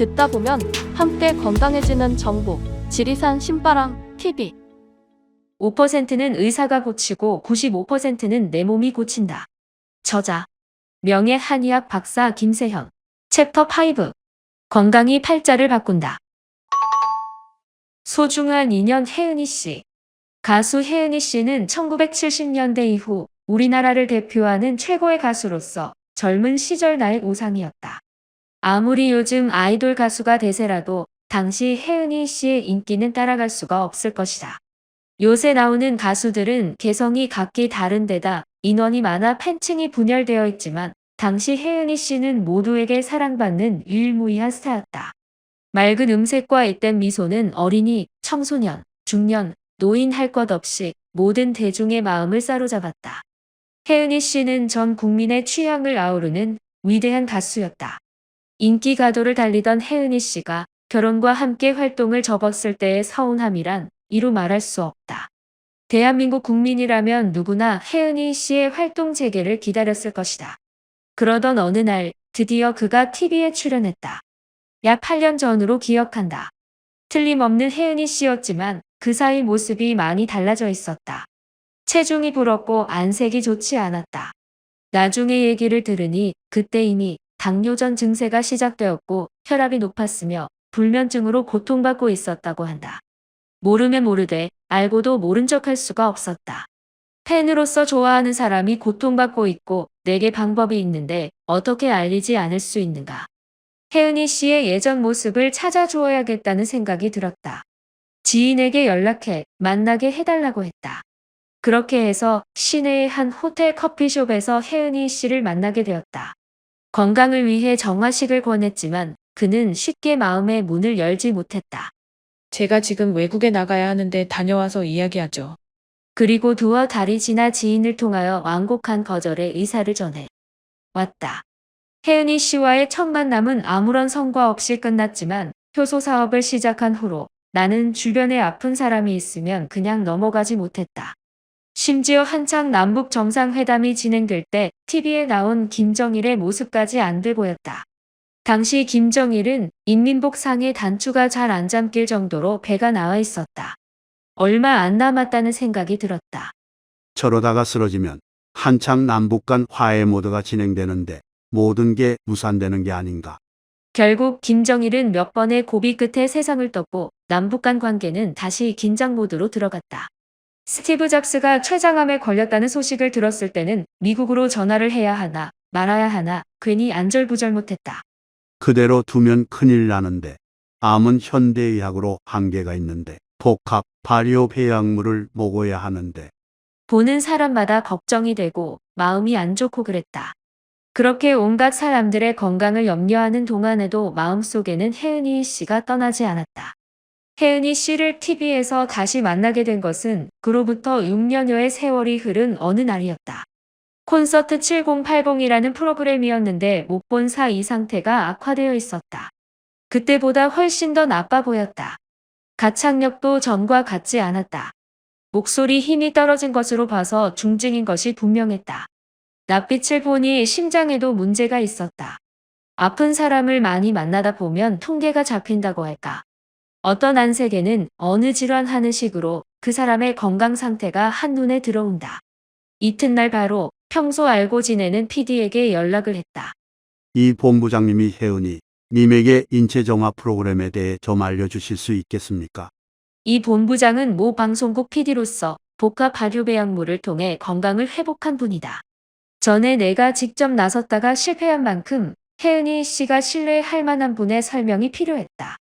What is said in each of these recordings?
듣다 보면 함께 건강해지는 정보. 지리산 신바람 TV. 5%는 의사가 고치고 95%는 내 몸이 고친다. 저자 명예 한의학 박사 김세현. 챕터 5. 건강이 팔자를 바꾼다. 소중한 인연 혜은이 씨. 가수 혜은이 씨는 1970년대 이후 우리나라를 대표하는 최고의 가수로서 젊은 시절 나의 우상이었다. 아무리 요즘 아이돌 가수가 대세라도 당시 혜은이 씨의 인기는 따라갈 수가 없을 것이다. 요새 나오는 가수들은 개성이 각기 다른 데다 인원이 많아 팬층이 분열되어 있지만 당시 혜은이 씨는 모두에게 사랑받는 유일무이한 스타였다. 맑은 음색과 앳된 미소는 어린이, 청소년, 중년, 노인 할 것 없이 모든 대중의 마음을 사로잡았다. 혜은이 씨는 전 국민의 취향을 아우르는 위대한 가수였다. 인기 가도를 달리던 혜은이 씨가 결혼과 함께 활동을 접었을 때의 서운함이란 이루 말할 수 없다. 대한민국 국민이라면 누구나 혜은이 씨의 활동 재개를 기다렸을 것이다. 그러던 어느 날 드디어 그가 TV에 출연했다. 약 8년 전으로 기억한다. 틀림없는 혜은이 씨였지만 그 사이 모습이 많이 달라져 있었다. 체중이 불었고 안색이 좋지 않았다. 나중에 얘기를 들으니 그때 이미 당뇨전 증세가 시작되었고 혈압이 높았으며 불면증으로 고통받고 있었다고 한다. 모르면 모르되 알고도 모른 척할 수가 없었다. 팬으로서 좋아하는 사람이 고통받고 있고 내게 방법이 있는데 어떻게 알리지 않을 수 있는가. 혜은이 씨의 예전 모습을 찾아주어야겠다는 생각이 들었다. 지인에게 연락해 만나게 해달라고 했다. 그렇게 해서 시내의 한 호텔 커피숍에서 혜은이 씨를 만나게 되었다. 건강을 위해 정화식을 권했지만 그는 쉽게 마음의 문을 열지 못했다. 제가 지금 외국에 나가야 하는데 다녀와서 이야기하죠. 그리고 두어 달이 지나 지인을 통하여 완곡한 거절의 의사를 전해 왔다. 혜은이 씨와의 첫 만남은 아무런 성과 없이 끝났지만 효소 사업을 시작한 후로 나는 주변에 아픈 사람이 있으면 그냥 넘어가지 못했다. 심지어 한창 남북 정상회담이 진행될 때 TV에 나온 김정일의 모습까지 안돼 보였다. 당시 김정일은 인민복 상의 단추가 잘 안 잠길 정도로 배가 나와 있었다. 얼마 안 남았다는 생각이 들었다. 저러다가 쓰러지면 한창 남북 간 화해 모드가 진행되는데 모든 게 무산되는 게 아닌가. 결국 김정일은 몇 번의 고비 끝에 세상을 떴고 남북 간 관계는 다시 긴장 모드로 들어갔다. 스티브 잡스가 췌장암에 걸렸다는 소식을 들었을 때는 미국으로 전화를 해야 하나 말아야 하나 괜히 안절부절 못했다. 그대로 두면 큰일 나는데 암은 현대의학으로 한계가 있는데 복합 발효 배양물을 먹어야 하는데 보는 사람마다 걱정이 되고 마음이 안 좋고 그랬다. 그렇게 온갖 사람들의 건강을 염려하는 동안에도 마음속에는 혜은이 씨가 떠나지 않았다. 혜은이 씨를 TV에서 다시 만나게 된 것은 그로부터 6년여의 세월이 흐른 어느 날이었다. 콘서트 7080이라는 프로그램이었는데 못 본 사이 상태가 악화되어 있었다. 그때보다 훨씬 더 나빠 보였다. 가창력도 전과 같지 않았다. 목소리 힘이 떨어진 것으로 봐서 중증인 것이 분명했다. 낯빛을 보니 심장에도 문제가 있었다. 아픈 사람을 많이 만나다 보면 통계가 잡힌다고 할까. 어떤 안색에는 어느 질환하는 식으로 그 사람의 건강 상태가 한눈에 들어온다. 이튿날 바로 평소 알고 지내는 PD에게 연락을 했다. 이 본부장님이 혜은이 님에게 인체정화 프로그램에 대해 좀 알려주실 수 있겠습니까? 이 본부장은 모 방송국 PD로서 복합 발효배양물을 통해 건강을 회복한 분이다. 전에 내가 직접 나섰다가 실패한 만큼 혜은이 씨가 신뢰할 만한 분의 설명이 필요했다.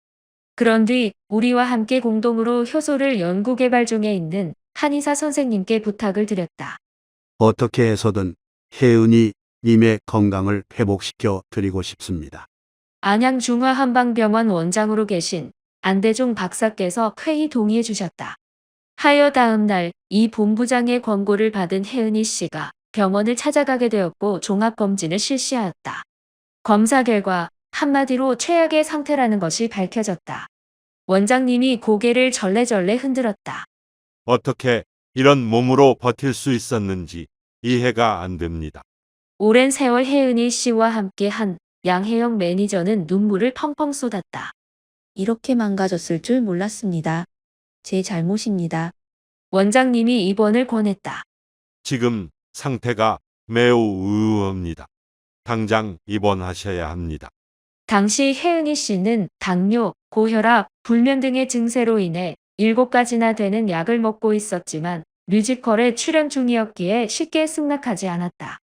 그런 뒤 우리와 함께 공동으로 효소를 연구 개발 중에 있는 한의사 선생님께 부탁을 드렸다. 어떻게 해서든 혜은이 님의 건강을 회복시켜 드리고 싶습니다. 안양중화한방병원 원장으로 계신 안대종 박사께서 회의 동의해 주셨다. 하여 다음 날 이 본부장의 권고를 받은 혜은이 씨가 병원을 찾아가게 되었고 종합검진을 실시하였다. 검사 결과 한마디로 최악의 상태라는 것이 밝혀졌다. 원장님이 고개를 절레절레 흔들었다. 어떻게 이런 몸으로 버틸 수 있었는지 이해가 안 됩니다. 오랜 세월 혜은이 씨와 함께 한 양혜영 매니저는 눈물을 펑펑 쏟았다. 이렇게 망가졌을 줄 몰랐습니다. 제 잘못입니다. 원장님이 입원을 권했다. 지금 상태가 매우 의우합니다. 당장 입원하셔야 합니다. 당시 혜은이 씨는 당뇨, 고혈압, 불면 등의 증세로 인해 7가지나 되는 약을 먹고 있었지만 뮤지컬에 출연 중이었기에 쉽게 승낙하지 않았다.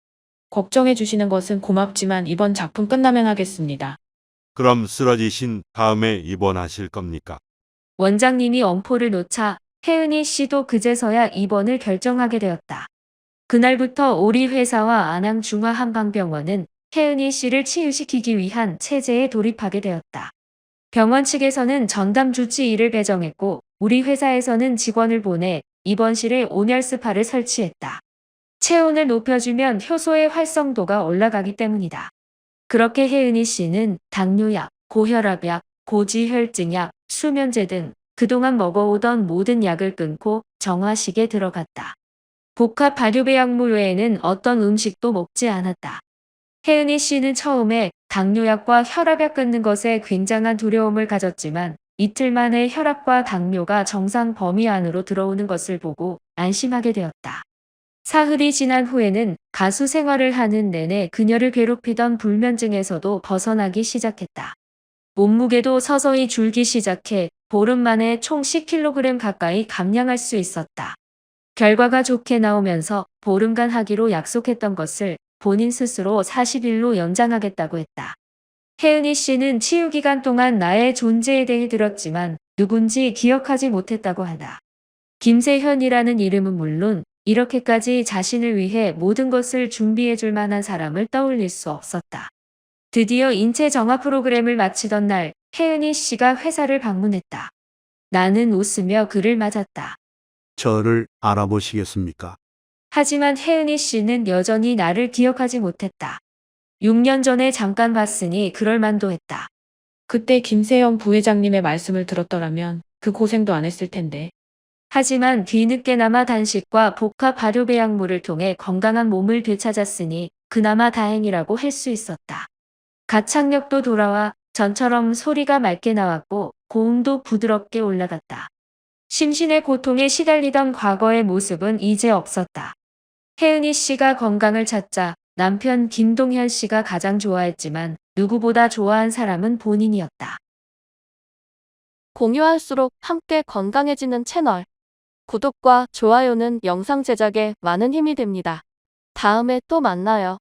걱정해 주시는 것은 고맙지만 이번 작품 끝나면 하겠습니다. 그럼 쓰러지신 다음에 입원하실 겁니까? 원장님이 엄포를 놓자 혜은이 씨도 그제서야 입원을 결정하게 되었다. 그날부터 우리 회사와 안암중화한방병원은 혜은이 씨를 치유시키기 위한 체제에 돌입하게 되었다. 병원 측에서는 전담 주치의를 배정했고 우리 회사에서는 직원을 보내 입원실에 온열스파를 설치했다. 체온을 높여주면 효소의 활성도가 올라가기 때문이다. 그렇게 혜은이 씨는 당뇨약, 고혈압약, 고지혈증약, 수면제 등 그동안 먹어오던 모든 약을 끊고 정화식에 들어갔다. 복합 발효배 약물 외에는 어떤 음식도 먹지 않았다. 혜은이 씨는 처음에 당뇨약과 혈압약 끊는 것에 굉장한 두려움을 가졌지만 이틀 만에 혈압과 당뇨가 정상 범위 안으로 들어오는 것을 보고 안심하게 되었다. 사흘이 지난 후에는 가수 생활을 하는 내내 그녀를 괴롭히던 불면증에서도 벗어나기 시작했다. 몸무게도 서서히 줄기 시작해 보름 만에 총 10kg 가까이 감량할 수 있었다. 결과가 좋게 나오면서 보름간 하기로 약속했던 것을 본인 스스로 40일로 연장하겠다고 했다. 혜은이 씨는 치유 기간 동안 나의 존재에 대해 들었지만 누군지 기억하지 못했다고 한다. 김세현이라는 이름은 물론 이렇게까지 자신을 위해 모든 것을 준비해 줄 만한 사람을 떠올릴 수 없었다. 드디어 인체 정화 프로그램을 마치던 날 혜은이 씨가 회사를 방문했다. 나는 웃으며 그를 맞았다. 저를 알아보시겠습니까? 하지만 혜은이 씨는 여전히 나를 기억하지 못했다. 6년 전에 잠깐 봤으니 그럴 만도 했다. 그때 김세영 부회장님의 말씀을 들었더라면 그 고생도 안 했을 텐데. 하지만 뒤늦게나마 단식과 복합 발효배 약물을 통해 건강한 몸을 되찾았으니 그나마 다행이라고 할 수 있었다. 가창력도 돌아와 전처럼 소리가 맑게 나왔고 고음도 부드럽게 올라갔다. 심신의 고통에 시달리던 과거의 모습은 이제 없었다. 혜은이 씨가 건강을 찾자 남편 김동현 씨가 가장 좋아했지만 누구보다 좋아한 사람은 본인이었다. 공유할수록 함께 건강해지는 채널. 구독과 좋아요는 영상 제작에 많은 힘이 됩니다. 다음에 또 만나요.